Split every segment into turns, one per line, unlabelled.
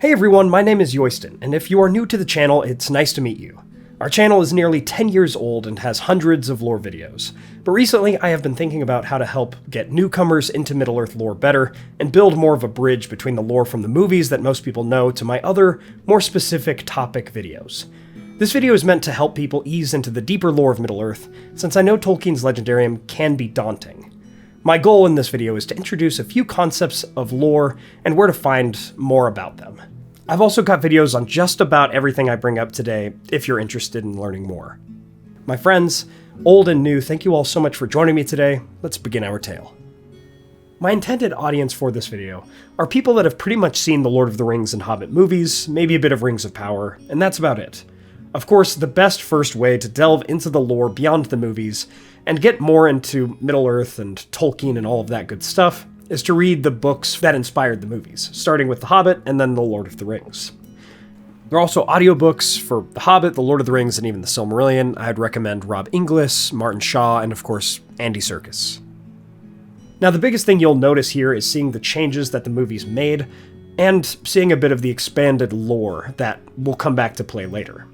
Hey everyone, my name is Yoyston, and if you are new to the channel, it's nice to meet you. Our channel is nearly 10 years old and has hundreds of lore videos, but recently I have been thinking about how to help get newcomers into Middle-earth lore better and build more of a bridge between the lore from the movies that most people know to my other, more specific topic videos. This video is meant to help people ease into the deeper lore of Middle-earth, since I know Tolkien's legendarium can be daunting. My goal in this video is to introduce a few concepts of lore and where to find more about them. I've also got videos on just about everything I bring up today, if you're interested in learning more. My friends, old and new, thank you all so much for joining me today. Let's begin our tale. My intended audience for this video are people that have pretty much seen the Lord of the Rings and Hobbit movies, maybe a bit of Rings of Power, and that's about it. Of course, the best first way to delve into the lore beyond the movies and get more into Middle-earth and Tolkien and all of that good stuff is to read the books that inspired the movies, starting with The Hobbit and then The Lord of the Rings. There are also audiobooks for The Hobbit, The Lord of the Rings, and even The Silmarillion. I'd recommend Rob Inglis, Martin Shaw, and of course, Andy Serkis. Now, the biggest thing you'll notice here is seeing the changes that the movies made, and seeing a bit of the expanded lore that will come back to play later.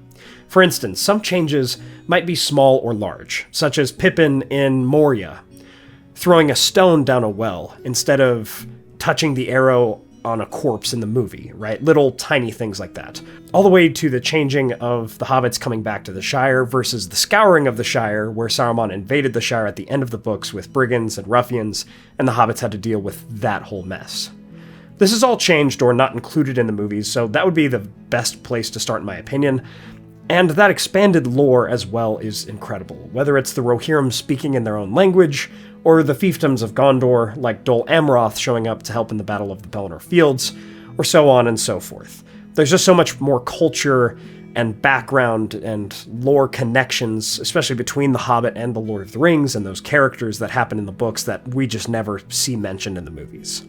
For instance, some changes might be small or large, such as Pippin in Moria throwing a stone down a well instead of touching the arrow on a corpse in the movie, right? Little tiny things like that. All the way to the changing of the hobbits coming back to the Shire versus the scouring of the Shire, where Saruman invaded the Shire at the end of the books with brigands and ruffians, and the hobbits had to deal with that whole mess. This is all changed or not included in the movies, so that would be the best place to start in my opinion. And that expanded lore as well is incredible, whether it's the Rohirrim speaking in their own language, or the fiefdoms of Gondor, like Dol Amroth showing up to help in the Battle of the Pelennor Fields, or so on and so forth. There's just so much more culture and background and lore connections, especially between The Hobbit and The Lord of the Rings and those characters that happen in the books that we just never see mentioned in the movies.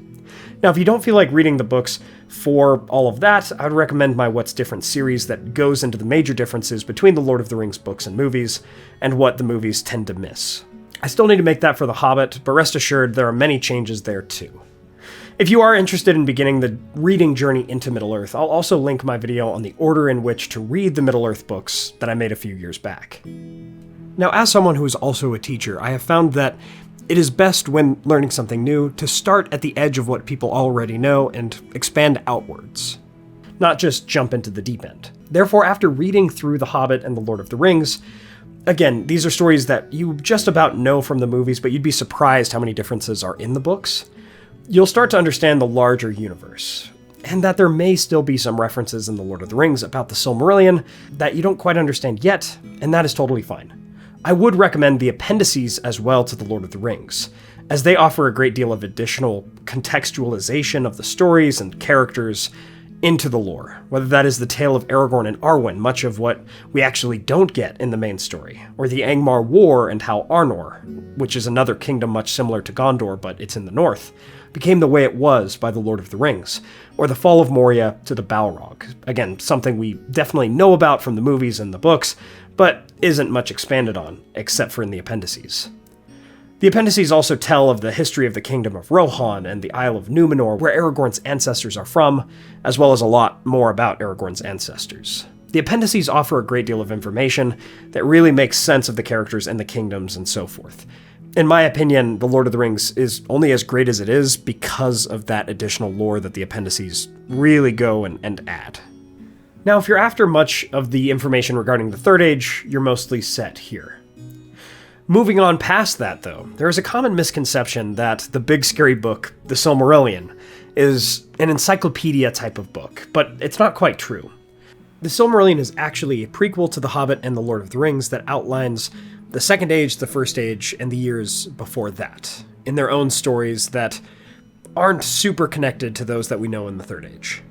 Now, if you don't feel like reading the books for all of that, I would recommend my What's Different series that goes into the major differences between the Lord of the Rings books and movies, and what the movies tend to miss. I still need to make that for The Hobbit, but rest assured there are many changes there too. If you are interested in beginning the reading journey into Middle-earth, I'll also link my video on the order in which to read the Middle-earth books that I made a few years back. Now, as someone who is also a teacher, I have found that it is best when learning something new to start at the edge of what people already know and expand outwards, not just jump into the deep end. Therefore, after reading through The Hobbit and The Lord of the Rings, again, these are stories that you just about know from the movies, but you'd be surprised how many differences are in the books. You'll start to understand the larger universe, and that there may still be some references in The Lord of the Rings about the Silmarillion that you don't quite understand yet, and that is totally fine. I would recommend the appendices as well to The Lord of the Rings, as they offer a great deal of additional contextualization of the stories and characters into the lore, whether that is the tale of Aragorn and Arwen, much of what we actually don't get in the main story, or the Angmar War and how Arnor, which is another kingdom much similar to Gondor but it's in the north, became the way it was by the Lord of the Rings, or the fall of Moria to the Balrog. Again, something we definitely know about from the movies and the books, but isn't much expanded on, except for in the appendices. The appendices also tell of the history of the Kingdom of Rohan and the Isle of Numenor, where Aragorn's ancestors are from, as well as a lot more about Aragorn's ancestors. The appendices offer a great deal of information that really makes sense of the characters and the kingdoms and so forth. In my opinion, The Lord of the Rings is only as great as it is because of that additional lore that the appendices really go and add. Now, if you're after much of the information regarding the Third Age, you're mostly set here. Moving on past that, though, there is a common misconception that the big scary book, The Silmarillion, is an encyclopedia type of book, but it's not quite true. The Silmarillion is actually a prequel to The Hobbit and The Lord of the Rings that outlines the Second Age, the First Age, and the years before that, in their own stories that aren't super connected to those that we know in the Third Age.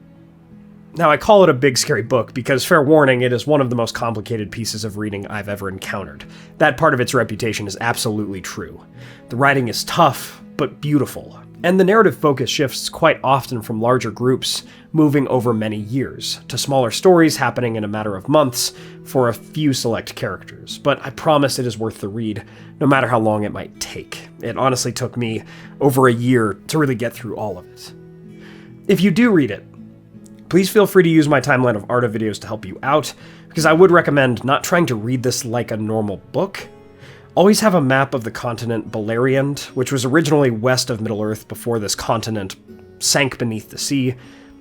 Now, I call it a big scary book because, fair warning, it is one of the most complicated pieces of reading I've ever encountered. That part of its reputation is absolutely true. The writing is tough, but beautiful, and the narrative focus shifts quite often from larger groups moving over many years, to smaller stories happening in a matter of months for a few select characters. But I promise it is worth the read, no matter how long it might take. It honestly took me over a year to really get through all of it. If you do read it, Please feel free to use my timeline of Arda videos to help you out, because I would recommend not trying to read this like a normal book. Always have a map of the continent Beleriand, which was originally west of Middle-earth before this continent sank beneath the sea.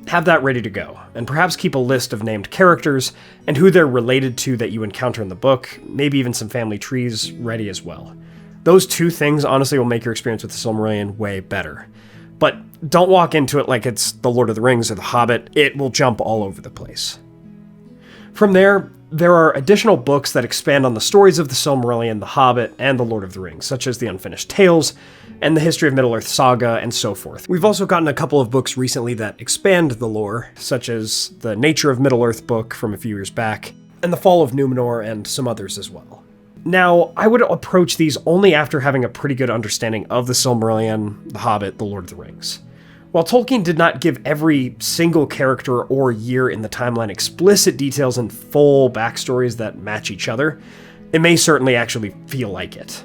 Have that ready to go, and perhaps keep a list of named characters and who they're related to that you encounter in the book, maybe even some family trees ready as well. Those two things honestly will make your experience with the Silmarillion way better. But don't walk into it like it's The Lord of the Rings or The Hobbit. It will jump all over the place. From there are additional books that expand on the stories of the Silmarillion, The Hobbit, and The Lord of the Rings, such as the Unfinished Tales, and the History of Middle-earth saga, and so forth. We've also gotten a couple of books recently that expand the lore, such as the Nature of Middle-earth book from a few years back, and The Fall of Númenor, and some others as well. Now, I would approach these only after having a pretty good understanding of the Silmarillion, The Hobbit, The Lord of the Rings. While Tolkien did not give every single character or year in the timeline explicit details and full backstories that match each other, it may certainly actually feel like it.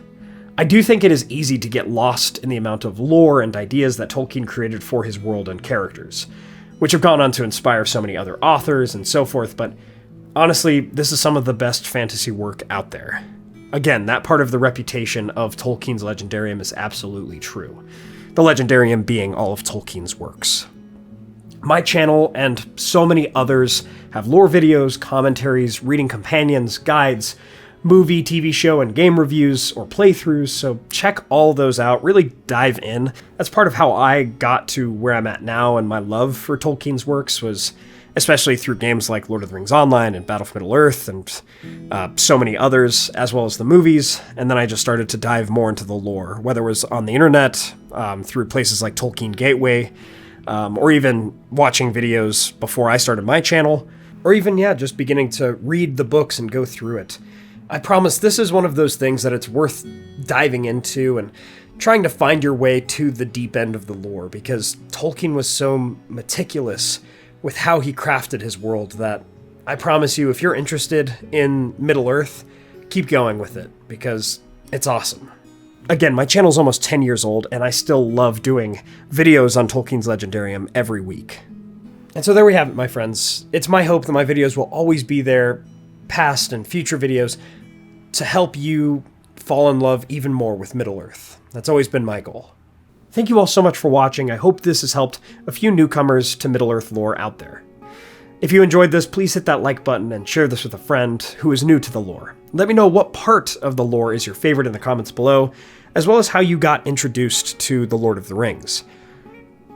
I do think it is easy to get lost in the amount of lore and ideas that Tolkien created for his world and characters, which have gone on to inspire so many other authors and so forth, but honestly, this is some of the best fantasy work out there. Again, that part of the reputation of Tolkien's Legendarium is absolutely true. The Legendarium being all of Tolkien's works. My channel and so many others have lore videos, commentaries, reading companions, guides, movie, TV show, and game reviews or playthroughs, so check all those out, really dive in. That's part of how I got to where I'm at now, and my love for Tolkien's works was especially through games like Lord of the Rings Online and Battle for Middle-earth and so many others, as well as the movies, and then I just started to dive more into the lore, whether it was on the internet, through places like Tolkien Gateway, or even watching videos before I started my channel, or even, just beginning to read the books and go through it. I promise this is one of those things that it's worth diving into and trying to find your way to the deep end of the lore, because Tolkien was so meticulous with how he crafted his world that I promise you, if you're interested in Middle-earth, keep going with it, because it's awesome. Again, my channel's almost 10 years old, and I still love doing videos on Tolkien's Legendarium every week. And so there we have it, my friends. It's my hope that my videos will always be there, past and future videos, to help you fall in love even more with Middle-earth. That's always been my goal. Thank you all so much for watching. I hope this has helped a few newcomers to Middle-earth lore out there. If you enjoyed this, please hit that like button and share this with a friend who is new to the lore. Let me know what part of the lore is your favorite in the comments below, as well as how you got introduced to The Lord of the Rings.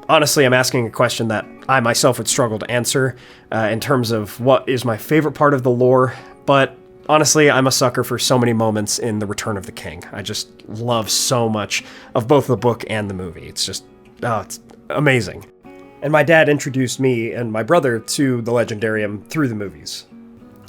Honestly, I'm asking a question that I myself would struggle to answer in terms of what is my favorite part of the lore, but honestly, I'm a sucker for so many moments in The Return of the King. I just love so much of both the book and the movie. It's just, it's amazing. And my dad introduced me and my brother to the Legendarium through the movies.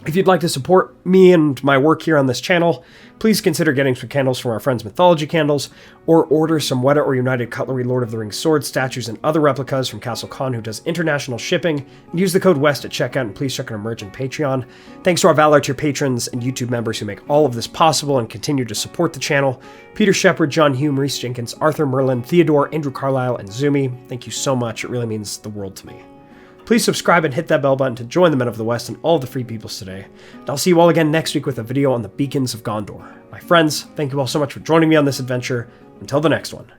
If you'd like to support me and my work here on this channel, please consider getting some candles from our friends Mythologie Candles, or order some Weta or United Cutlery Lord of the Rings swords, statues, and other replicas from Castle Con, who does international shipping, and use the code WEST at checkout, and please check out our merch and Patreon. Thanks to our Valar tier patrons and YouTube members who make all of this possible and continue to support the channel: Peter Shepard, John Hume, Reese Jenkins, Arthur Merlin, Theodore, Andrew Carlisle, and Zoomi. Thank you so much, it really means the world to me. Please subscribe and hit that bell button to join the Men of the West and all the free peoples today. And I'll see you all again next week with a video on the Beacons of Gondor. My friends, thank you all so much for joining me on this adventure. Until the next one.